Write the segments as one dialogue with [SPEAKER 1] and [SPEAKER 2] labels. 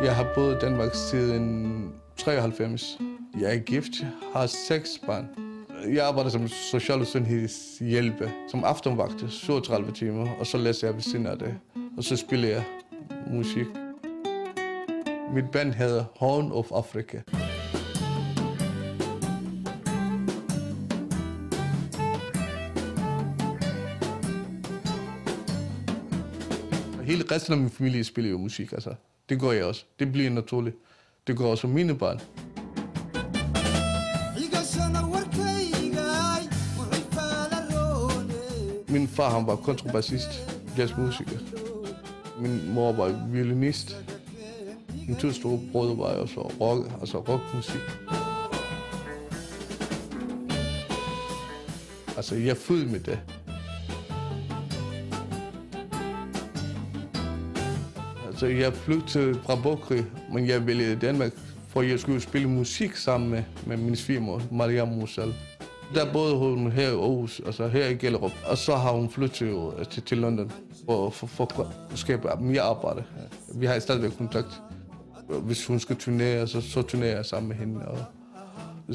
[SPEAKER 1] Jeg har boet i Danmark siden 93. Jeg er gift, har 6 børn. Jeg arbejder som social- og sundhedshjælper, som aftenvagt, 37 timer, og så læser jeg ved siden af det. Og så spiller jeg musik. Mit band hedder Horn of Africa. Hele resten af min familie spiller jo musik, altså. Det gør jeg også. Det bliver naturligt. Det gør også mine børn. Min far, han var kontrabassist, jazzmusiker. Min mor var violinist. Mine 2 store brødre var også rockmusik. Altså, jeg er født med det. Altså, jeg flyttede fra Bokri, men jeg vælgede Danmark, for jeg skulle spille musik sammen med min svigermor, Mariam Musal. Der boede hun her i Aarhus, altså her i Gellerup, og så har hun flyttet til London for at skabe mere arbejde. Vi har stadigvæk kontakt. Hvis hun skal turnere, så turnerer jeg sammen med hende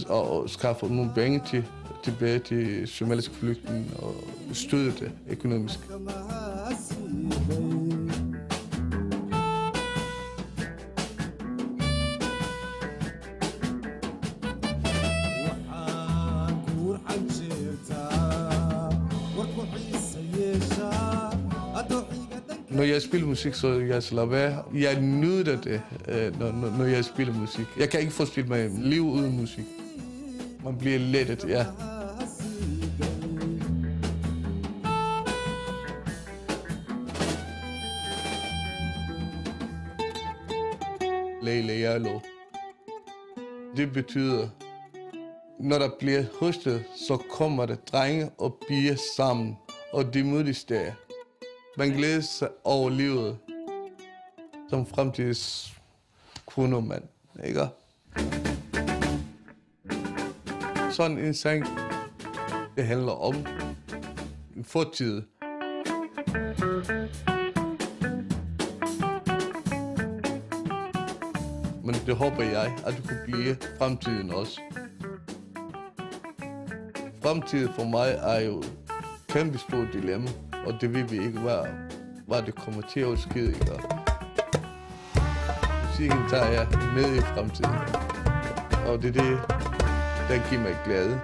[SPEAKER 1] og skaffer nogle penge tilbage til somaliske flygtninge og støtte det økonomisk. Når jeg spiller musik, så jeg slapper af. Jeg nyder det, når jeg spiller musik. Jeg kan ikke forestille mig liv uden musik. Man bliver lettet, ja. Leila Yalo. Det betyder, når der bliver hostet, så kommer der drenge og piger sammen, og det mødes der. Man glæder sig over livet som fremtidens kronemand, ikke? Sådan en sang, det handler om en fortid. Men det håber jeg, at det kunne blive fremtiden også. Fremtiden for mig er jo et kæmpe stort dilemma. Og det ved vi ikke, hvad det kommer til at ske. Musikken tager jeg med i fremtiden. Og det er det, der giver mig glæde.